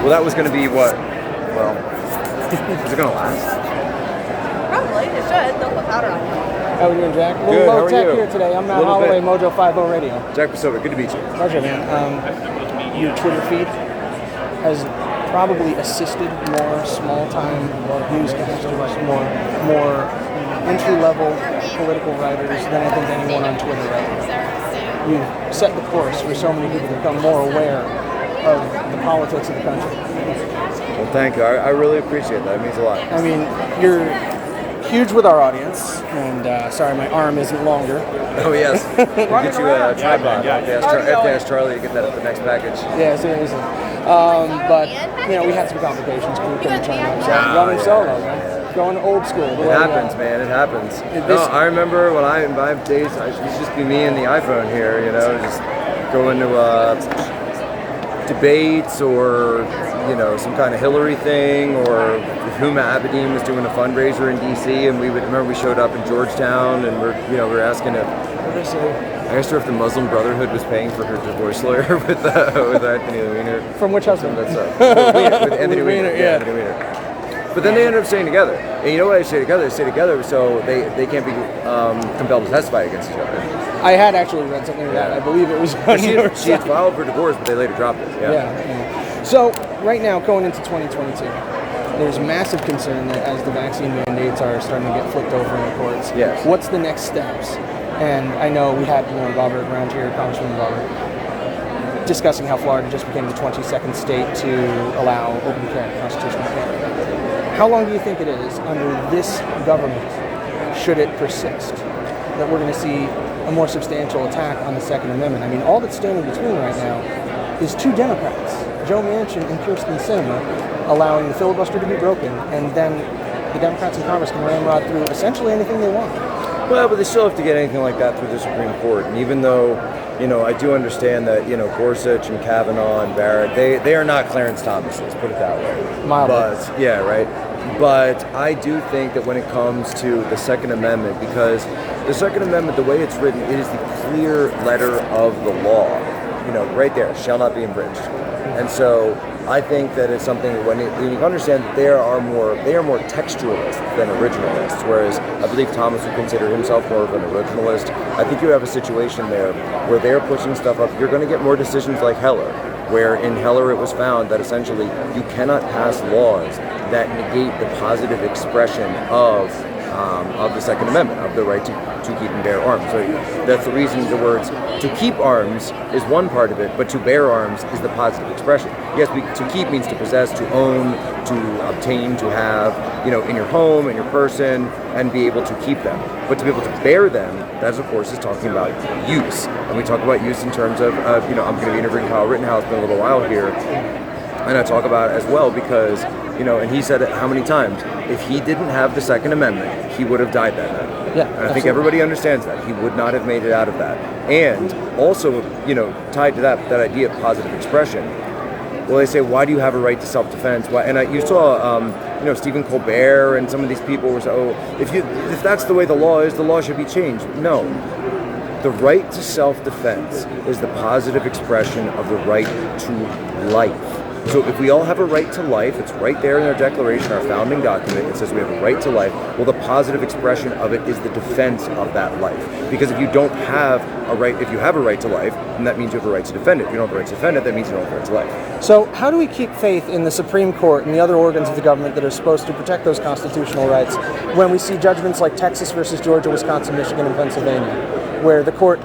Well, that was going to be what? Well, is it going to last? Probably. It should. They'll put powder on it. How are you doing, Jack? Good, Low how are tech you? here today. I'm Matt Little Holloway, bit. Mojo 50 Radio. Jack Posobiec, good to meet you. Pleasure, man. Your Twitter feed has probably assisted more small-time newscasters, more entry-level political writers than I think anyone on Twitter right now. You've set the course for so many people to become more aware of the politics of the country. Well, thank you. I really appreciate that. It means a lot. I mean, you're huge with our audience, and sorry, my arm isn't longer. Oh, yes. We'll get you a tripod. I have to ask Charlie to get that at the next package. Yeah, seriously. But, we had some complications. We couldn't turn up. So running solo, man. Going old school. It happens, man. It happens. No, I remember when I have days, it used to just be me and the iPhone here, just going to debates or, some kind of Hillary thing, or Huma Abedin was doing a fundraiser in D.C. and we showed up in Georgetown and we're asking if I asked her if the Muslim Brotherhood was paying for her divorce lawyer with Anthony Weiner. From which husband? With Anthony Weiner. Yeah, Anthony Weiner. But then they ended up staying together. And you know why they stay together? They stay together so they can't be compelled to testify against each other. I had actually read something like that. I believe it was on your She had filed for divorce, but they later dropped it. Yeah. So right now, going into 2022, there's massive concern that as the vaccine mandates are starting to get flipped over in the courts, yes. What's the next steps? And I know we had Robert around here, Congressman Robert, discussing how Florida just became the 22nd state to allow open carry, constitutional carry. How long do you think it is under this government, should it persist, that we're going to see a more substantial attack on the Second Amendment? I mean, all that's standing between right now is two Democrats, Joe Manchin and Kyrsten Sinema, allowing the filibuster to be broken, and then the Democrats in Congress can ramrod through essentially anything they want. Well, but they still have to get anything like that through the Supreme Court. And even though, I do understand that, Gorsuch and Kavanaugh and Barrett, they are not Clarence Thomases, put it that way. Mildly. But, yeah, right. But I do think that when it comes to the Second Amendment, because the Second Amendment, the way it's written, it is the clear letter of the law. Right there, shall not be infringed. And so I think that it's something when you understand that they are more textualists than originalists, whereas I believe Thomas would consider himself more of an originalist. I think you have a situation there where they're pushing stuff up. You're going to get more decisions like Heller, where in Heller it was found that essentially you cannot pass laws that negate the positive expression of the Second Amendment, of the right to keep and bear arms. So that's the reason the words to keep arms is one part of it, but to bear arms is the positive expression. Yes, to keep means to possess, to own, to obtain, to have, in your home, in your person, and be able to keep them. But to be able to bear them, that of course is talking about use. And we talk about use in terms of I'm going to be interviewing Kyle Rittenhouse in a little while here, and I talk about it as well because, and he said it how many times, if he didn't have the Second Amendment, he would have died that night. Yeah, and I think everybody understands that. He would not have made it out of that. And also, tied to that idea of positive expression, well, they say, why do you have a right to self-defense? Why? And you saw, Stephen Colbert and some of these people were saying, if that's the way the law should be changed. No. The right to self-defense is the positive expression of the right to life. So if we all have a right to life, it's right there in our Declaration, our founding document, it says we have a right to life. Well, the positive expression of it is the defense of that life. Because if you don't have a right, if you have a right to life, then that means you have the right to defend it. If you don't have the right to defend it, that means you don't have the right to life. So how do we keep faith in the Supreme Court and the other organs of the government that are supposed to protect those constitutional rights when we see judgments like Texas versus Georgia, Wisconsin, Michigan, and Pennsylvania, where the court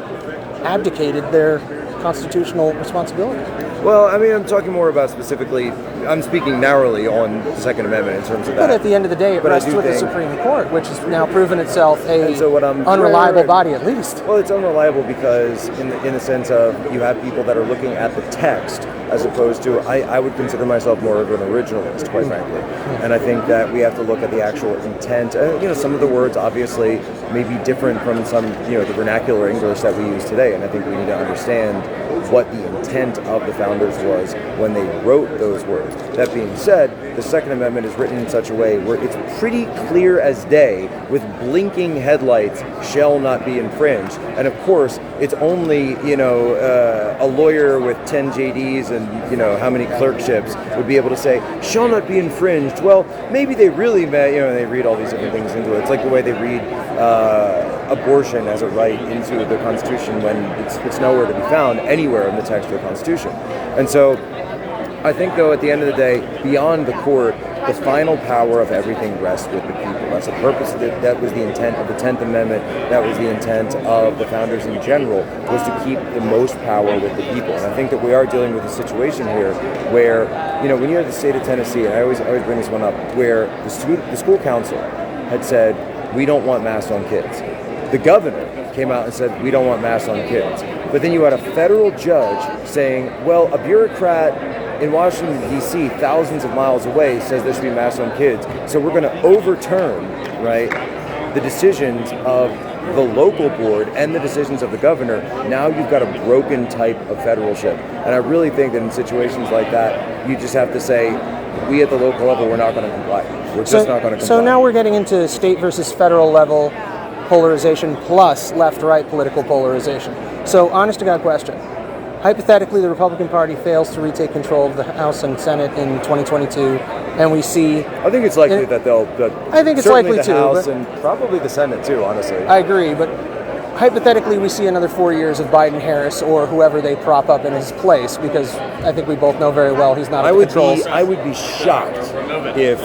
abdicated their constitutional responsibility? Well, I mean, I'm talking more about specifically, I'm speaking narrowly on the Second Amendment in terms of that. But at the end of the day, it rests with the Supreme Court, which has now proven itself unreliable unreliable body at least. Well, it's unreliable because in the sense of you have people that are looking at the text as opposed to, I would consider myself more of an originalist, quite frankly. And I think that we have to look at the actual intent. Some of the words obviously may be different from some, the vernacular English that we use today. And I think we need to understand what the intent of the founders was when they wrote those words. That being said, the Second Amendment is written in such a way where it's pretty clear as day with blinking headlights, shall not be infringed. And of course, it's only, a lawyer with 10 JDs and, how many clerkships would be able to say, shall not be infringed. Well, maybe they really meant, they read all these different things into it. It's like the way they read abortion as a right into the Constitution when it's nowhere to be found anywhere in the text of the Constitution. And so I think, though, at the end of the day, beyond the court, the final power of everything rests with the people. That's the purpose. That was the intent of the 10th Amendment. That was the intent of the founders in general, was to keep the most power with the people. And I think that we are dealing with a situation here where, when you're in the state of Tennessee, and I always bring this one up, where the school council had said, we don't want masks on kids. The governor came out and said, we don't want masks on kids. But then you had a federal judge saying, well, a bureaucrat in Washington, D.C., thousands of miles away, says there should be masks on kids. So we're going to overturn, right, the decisions of the local board and the decisions of the governor. Now you've got a broken type of federalship. And I really think that in situations like that, you just have to say, we at the local level, we're not going to comply. We're just not going to comply. So now we're getting into state versus federal level polarization plus left-right political polarization. So honest to God question. Hypothetically, the Republican Party fails to retake control of the House and Senate in 2022, and we see... I think it's likely that they'll... I think it's certainly likely the too. House and probably the Senate too, honestly. I agree, but hypothetically, we see another 4 years of Biden-Harris or whoever they prop up in his place, because I think we both know very well he's not at the controls. I would be shocked if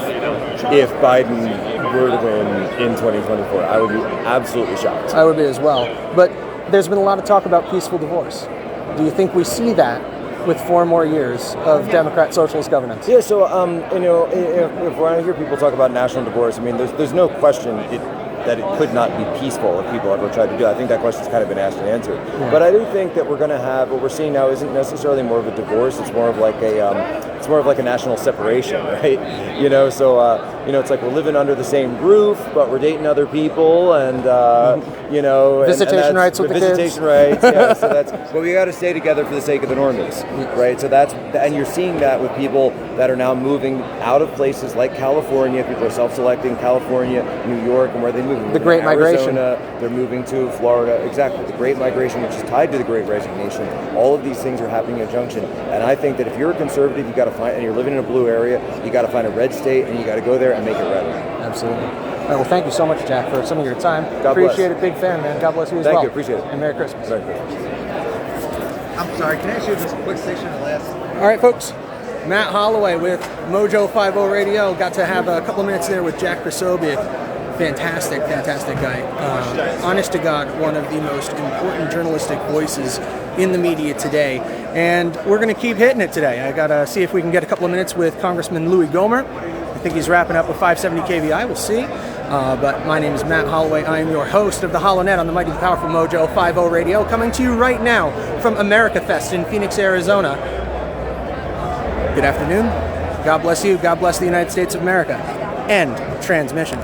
Biden were to win in 2024. I would be absolutely shocked. I would be as well. But there's been a lot of talk about peaceful divorce. Do you think we see that with 4 more years of Democrat socialist governance? Yeah, so, if when I hear people talk about national divorce, I mean, there's no question that it could not be peaceful if people ever tried to do it. I think that question's kind of been asked and answered. Yeah. But I do think that we're going to have, what we're seeing now isn't necessarily more of a divorce, it's more of like a national separation, right? It's like we're living under the same roof, but we're dating other people, and visitation rights with the kids. Visitation rights, yeah. So but we got to stay together for the sake of the normies, right? So and you're seeing that with people that are now moving out of places like California. People are self-selecting California, New York, and where they move. The Great Migration. They're moving to Florida. Exactly, the Great Migration, which is tied to the Great Resignation. All of these things are happening in junction, and I think that if you're a conservative, you got to find, and you're living in a blue area, you got to find a red state, and you got to go there and make it red. Absolutely. All right, well, thank you so much, Jack, for some of your time. God appreciate bless. it. Big fan, man. God bless you as well. Thank you. Appreciate it. And Merry Christmas. Merry Christmas. I'm sorry, can I ask you just a quick section of the last? All right, folks. Matt Holloway with Mojo 50 Radio. Got to have a couple of minutes there with Jack Posobiec. Fantastic guy. Honest to God, one of the most important journalistic voices in the media today. And we're going to keep hitting it today. I got to see if we can get a couple of minutes with Congressman Louis Gohmert. I think he's wrapping up with 570 KVI. We'll see. But my name is Matt Holloway. I am your host of the HoloNet on the mighty powerful Mojo 50 Radio, coming to you right now from America Fest in Phoenix, Arizona. Good afternoon. God bless you. God bless the United States of America. End transmission.